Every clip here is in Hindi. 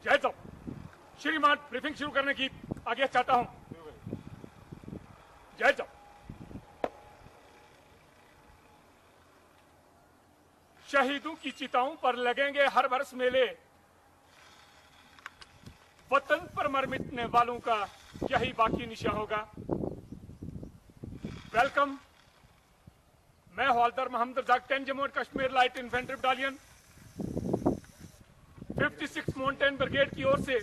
जय साहब, श्रीमान ब्रीफिंग शुरू करने की आज्ञा चाहता हूं। जय साहब, शहीदों की चिताओं पर लगेंगे हर वर्ष मेले, वतन पर मर मिटने वालों का यही बाकी निशा होगा। वेलकम, मैं हवलदार Mohammad Razak 10 Jammu and Kashmir light infantry battalion 56 mountain brigade की ओर से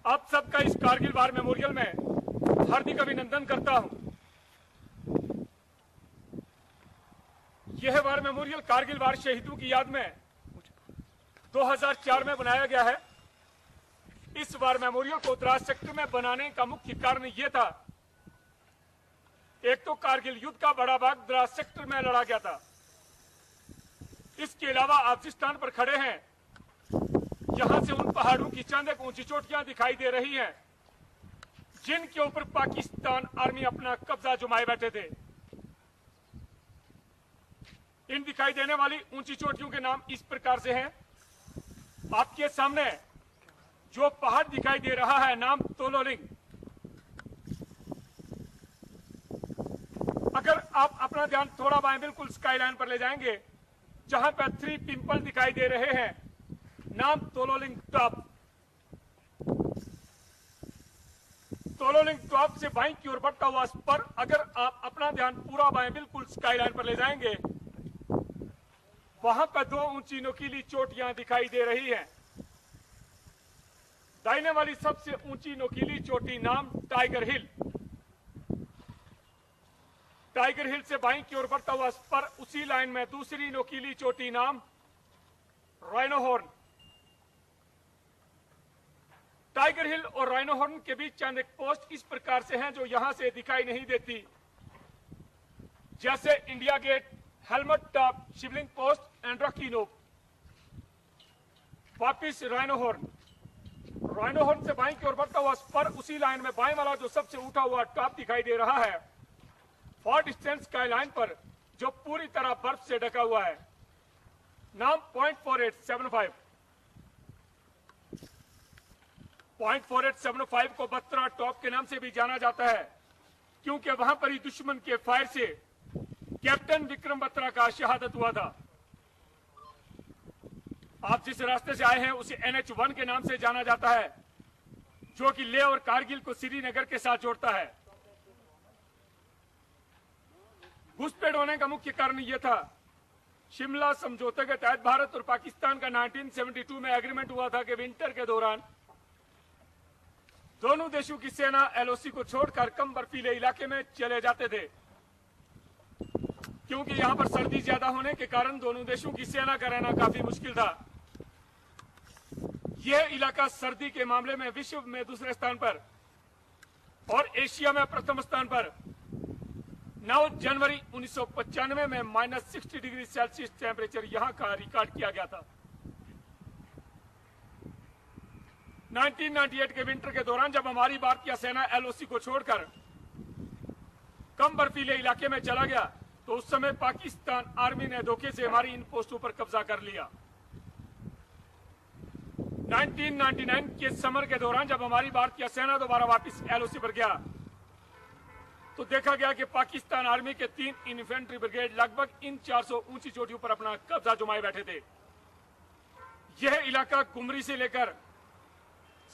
आप सबका इस कारगिल वार मेमोरियल में हार्दिक अभिनंदन करता हूं। यह वार मेमोरियल कारगिल वार शहीदों की याद में 2004 में बनाया गया है। इस वार मेमोरियल को द्रास सेक्टर में बनाने का मुख्य कारण यह था, एक तो कारगिल युद्ध का बड़ा भाग द्रास सेक्टर में लड़ा गया था। इसके अलावा आप जिस स्थान पर खड़े हैं, यहां से उन पहाड़ों की चंद एक ऊंची चोटियां दिखाई दे रही हैं, जिनके ऊपर पाकिस्तान आर्मी अपना कब्जा जमाए बैठे थे। इन दिखाई देने वाली ऊंची चोटियों के नाम इस प्रकार से हैं। आपके सामने जो पहाड़ दिखाई दे रहा है, नाम तोलोलिंग। अगर आप अपना ध्यान थोड़ा बाएं बिल्कुल स्काईलाइन पर ले जाएंगे, जहां पर 3 पिंपल दिखाई दे रहे हैं, नाम तोलोलिंग टॉप। तोलोलिंग टॉप से बाएं की ओर बढ़ता हुआ स्पर, अगर आप अपना ध्यान पूरा बाएं बिल्कुल स्काईलाइन पर ले जाएंगे, वहां पर 2 ऊंची नुकीली चोटियां दिखाई दे रही हैं। दाहिने वाली सबसे ऊंची नुकीली चोटी नाम टाइगर हिल। टाइगर हिल से बाईं की ओर बढ़ता हुआ स्पर, उसी लाइन में दूसरी नुकीली चोटी नाम राइनो हॉर्न। टाइगर हिल और राइनो हॉर्न के बीच चंद एक पोस्ट इस प्रकार से हैं, जो यहां से दिखाई नहीं देती, जैसे India Gate, Helmet Top, Shivling Post and Rocky Knob. वापिस राइनो हॉर्न। राइनो हॉर्न से बाईं की ओर बढ़ता हुआ स्पर, उसी लाइन में बाएं वाला जो सबसे उठा हुआ टॉप दिखाई दे रहा है, फॉर डिस्टेंस स्काईलाइन पर, जो पूरी तरह बर्फ से ढका हुआ है, नाम .4875। .4875 को बत्रा टॉप के नाम से भी जाना जाता है, क्योंकि वहां पर ही दुश्मन के फायर से कैप्टन विक्रम बत्रा का शहादत हुआ था। आप जिस रास्ते से आए हैं उसे NH1 के नाम से जाना जाता है, जो कि लेह और कारगिल को श्रीनगर के साथ जोड़ता है। घुसपैठ होने का मुख्य कारण यह था, शिमला समझौते के तहत भारत और पाकिस्तान का 1972 में एग्रीमेंट हुआ था कि विंटर के दौरान दोनों देशों की सेना LOC को छोड़कर कम बर्फीले इलाके में चले जाते थे, क्योंकि यहां पर सर्दी ज्यादा होने के कारण दोनों देशों की सेना का रहना काफी मुश्किल था। यह इलाका सर्दी के मामले में विश्व में दूसरे स्थान पर और एशिया में प्रथम स्थान पर 9 जनवरी 1995 में -60 डिग्री सेल्सियस टेम्परेचर यहां का रिकॉर्ड किया गया था। 1998 के विंटर के दौरान जब हमारी भारतीय सेना LOC को छोड़कर कम बर्फीले इलाके में चला गया, तो उस समय पाकिस्तान आर्मी ने धोखे से हमारी इन पोस्टों पर कब्जा कर लिया। 1999 के समर के दौरान जब हमारी भारतीय सेना दोबारा वापस LOC पर गया, तो देखा गया कि पाकिस्तान आर्मी के 3 इन्फेंट्री ब्रिगेड लगभग इन 400 ऊंची चोटियों पर अपना कब्जा जमाए बैठे थे। यह इलाका कुमरी से लेकर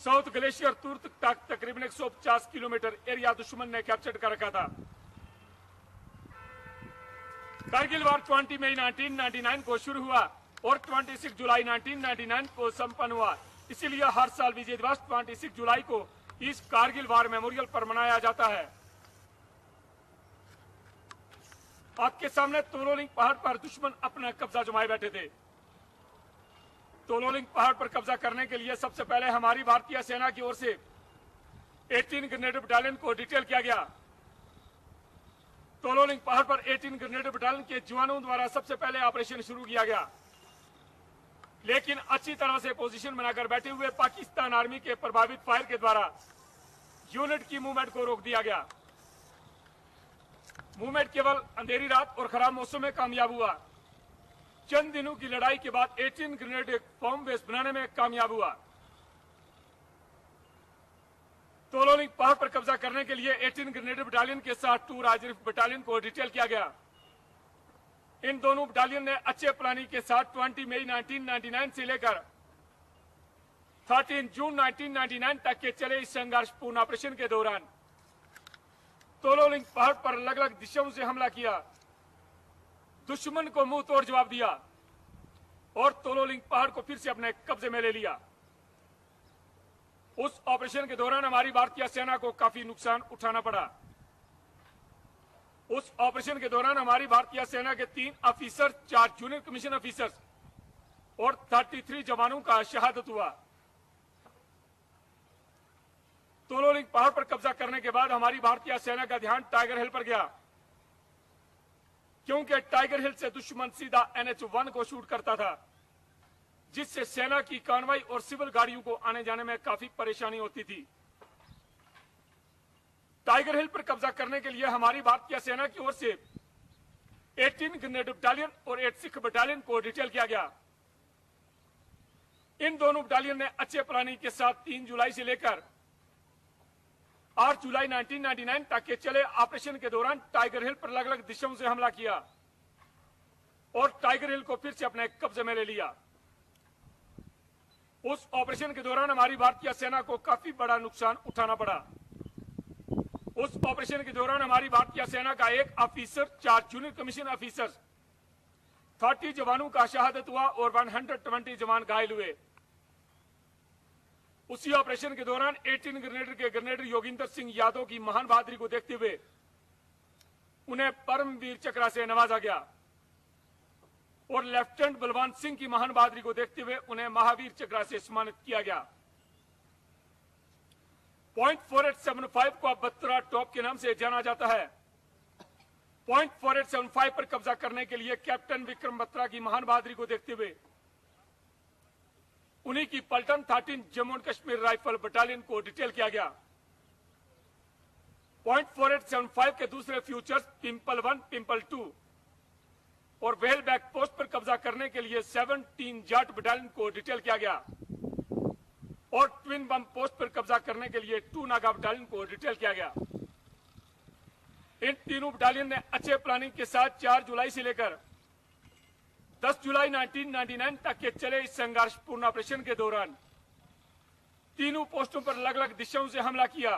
साउथ ग्लेशियर तुर्क तक तकरीबन 150 किलोमीटर एरिया दुश्मन ने कैप्चर कर रखा था। कारगिल वार 20 मई 1999 को शुरू हुआ और 26 जुलाई 1999 को संपन्न हुआ। इसीलिए हर साल विजय दिवस 26 जुलाई को इस कारगिल वार मेमोरियल पर मनाया जाता है। आपके सामने तोलोलिंग पहाड़ पर दुश्मन अपना कब्जा जमाए बैठे थे। तोलोलिंग पहाड़ पर कब्जा करने के लिए सबसे पहले हमारी भारतीय सेना की ओर से 18 ग्रेनेड बटालियन को डिटेल किया गया। तोलोलिंग पहाड़ पर 18 ग्रेनेड बटालियन के जवानों द्वारा सबसे पहले ऑपरेशन शुरू किया गया, लेकिन अच्छी तरह से पोजीशन बनाकर बैठे हुए पाकिस्तान आर्मी के प्रभावित फायर के द्वारा यूनिट की मूवमेंट को रोक दिया गया। मूवमेंट केवल अंधेरी रात और खराब मौसम में कामयाब हुआ। चंद दिनों की लड़ाई के बाद 18 ग्रेनेड एक फॉर्म बेस बनाने में कामयाब हुआ। तोलोलिंग पहाड़ पर कब्जा करने के लिए 18 ग्रेनेड बटालियन के साथ 2 राजरिफ बटालियन को डिटेल किया गया। इन दोनों बटालियन ने अच्छे प्लानिंग के साथ 20 मई 1999 से लेकर 13 जून 1999 तक के चले इस संघर्षपूर्ण ऑपरेशन के दौरान तोलोलिंग पहाड़ पर अलग अलग दिशाओं से हमला किया, दुश्मन को मुंह तोड़ जवाब दिया और तोलोलिंग पहाड़ को फिर से अपने कब्जे में ले लिया। उस ऑपरेशन के दौरान हमारी भारतीय सेना को काफी नुकसान उठाना पड़ा। उस ऑपरेशन के दौरान हमारी भारतीय सेना के 3 ऑफिसर, 4 जूनियर कमीशन ऑफिसर्स और 33 जवानों का शहादत हुआ। तोलोलिंग पहाड़ पर कब्जा करने के बाद हमारी भारतीय सेना का ध्यान टाइगर हिल पर गया, क्योंकि टाइगर हिल से दुश्मन सीधा NH-1 को शूट करता था, जिससे सेना की कॉन्वॉय और सिविल गाड़ियों को आने जाने में काफी परेशानी होती थी। टाइगर हिल पर कब्जा करने के लिए हमारी भारतीय सेना की ओर से 18 ग्रेनेड बटालियन और 8 सिख बटालियन को डिटेल किया गया। इन दोनों बटालियन ने अच्छे प्लानिंग के साथ 3 जुलाई से लेकर 8 जुलाई 1999 तक के चले ऑपरेशन के दौरान टाइगर हिल पर अलग अलग दिशाओं से हमला किया और टाइगर हिल को फिर से अपने कब्जे में ले लिया। उस ऑपरेशन के दौरान हमारी भारतीय सेना को काफी बड़ा नुकसान उठाना पड़ा। उस ऑपरेशन के दौरान हमारी भारतीय सेना का 1 ऑफिसर, 4 जूनियर कमीशन ऑफिसर्स, 30 जवानों का शहादत हुआ और 120 जवान घायल हुए। उसी ऑपरेशन के दौरान 18 ग्रेनेडर के ग्रेनेडर योगिंदर सिंह यादव की महान बहादुरी को देखते हुए उन्हें परमवीर चक्र से नवाजा गया और लेफ्टिनेंट बलवान सिंह की महान बहादुरी को देखते हुए उन्हें महावीर चक्र से सम्मानित किया गया। पॉइंट 4875 को अब बत्रा टॉप के नाम से जाना जाता है। पॉइंट 4875 पर कब्जा करने के लिए कैप्टन विक्रम बत्रा की महान बहादुरी को देखते हुए उन्हीं की पलटन 13 Jammu and Kashmir rifle battalion को डिटेल किया गया। पॉइंट 4875 के दूसरे फ्यूचर्स पिंपल 1, पिंपल 2 और वेल बैक पोस्ट पर कब्जा करने के लिए 17 जाट बटालियन को डिटेल किया गया और ट्विन बम पोस्ट पर कब्जा करने के लिए 2 नागा बटालियन को डिटेल किया गया। इन तीनों बटालियन ने अच्छे प्लानिंग के साथ 4 जुलाई से लेकर 10 जुलाई 1999 तक के चले इस संघर्षपूर्ण ऑपरेशन के दौरान तीनों पोस्टों पर अलग अलग दिशाओं से हमला किया,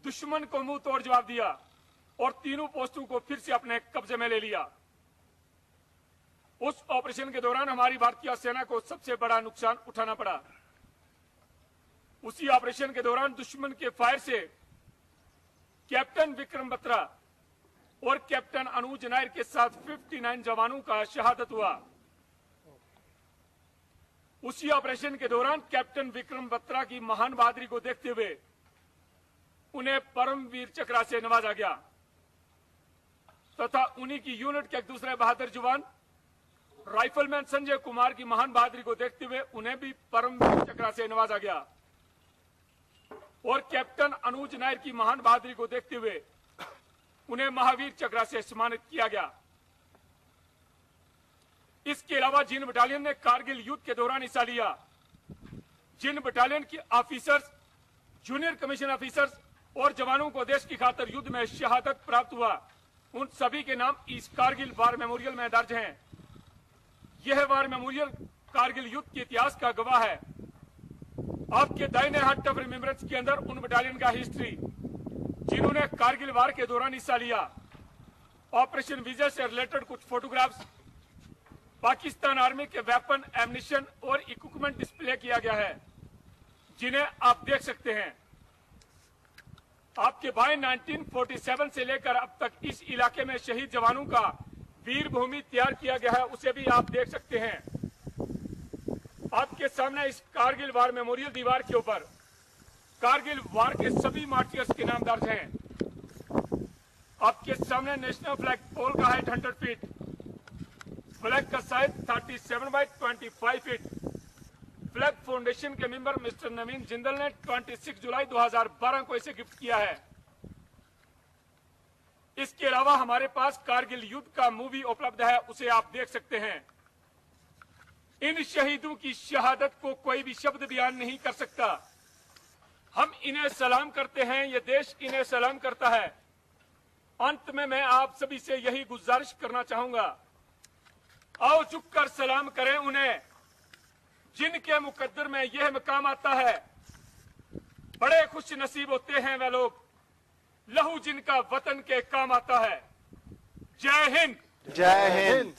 दुश्मन को मुंह तोड़ जवाब दिया और तीनों पोस्टों को फिर से अपने कब्जे में ले लिया। उस ऑपरेशन के दौरान हमारी भारतीय सेना को सबसे बड़ा नुकसान उठाना पड़ा। उसी ऑपरेशन के दौरान दुश्मन के फायर से कैप्टन विक्रम बत्रा और कैप्टन अनुज नायर के साथ 59 जवानों का शहादत हुआ। उसी ऑपरेशन के दौरान कैप्टन विक्रम बत्रा की महान बहादुरी को देखते हुए उन्हें परमवीर चक्र से नवाजा गया तथा उन्हीं की यूनिट के एक दूसरे बहादुर जवान राइफलमैन संजय कुमार की महान बहादुरी को देखते हुए उन्हें भी परमवीर चक्र से नवाजा गया और कैप्टन अनुज नायर की महान बहादुरी को देखते हुए उन्हें महावीर चक्र से सम्मानित किया गया। इसके अलावा जिन बटालियन ने कारगिल युद्ध के दौरान हिस्सा लिया, जिन बटालियन की ऑफिसर्स, जूनियर कमीशन ऑफिसर्स और जवानों को देश की खातिर युद्ध में शहादत प्राप्त हुआ, उन सभी के नाम इस कारगिल वार मेमोरियल में दर्ज हैं। यह वार मेमोरियल कारगिल युद्ध के इतिहास का गवाह है। आपके दाहिने हाथ टफ रिमेम्बरेंस के अंदर उन बटालियन का हिस्ट्री जिन्होंने कारगिल वार के दौरान हिस्सा लिया, ऑपरेशन विजय से रिलेटेड कुछ फोटोग्राफ्स, पाकिस्तान आर्मी के वेपन, एम्युनिशन और इक्विपमेंट डिस्प्ले किया गया है, जिन्हें आप देख सकते हैं। आपके बाएं 1947 से लेकर अब तक इस इलाके में शहीद जवानों का वीर भूमि तैयार किया गया है, उसे भी आप देख सकते हैं। आपके सामने इस कारगिल वार मेमोरियल दीवार के ऊपर कारगिल वार के सभी मार्टियर्स के नाम दर्ज हैं। आपके सामने नेशनल फ्लैग पोल का हाइट 100 फीट, फ्लैग का size 37 by 25 feet. Flag foundation के मेंबर मिस्टर नवीन जिंदल ने 26 जुलाई 2012 को इसे गिफ्ट किया है। इसके अलावा हमारे पास कारगिल युद्ध का मूवी उपलब्ध है, उसे आप देख सकते हैं। इन शहीदों की शहादत को कोई भी शब्द बयान नहीं कर सकता। हम इन्हें सलाम करते हैं, ये देश इन्हें सलाम करता है। अंत में मैं आप सभी से यही गुजारिश करना चाहूंगा, आओ झुककर सलाम करें उन्हें जिनके मुकद्दर में यह मकाम आता है। बड़े खुश नसीब होते हैं वे लोग, लहू जिनका वतन के काम आता है। जय हिंद। जय हिंद।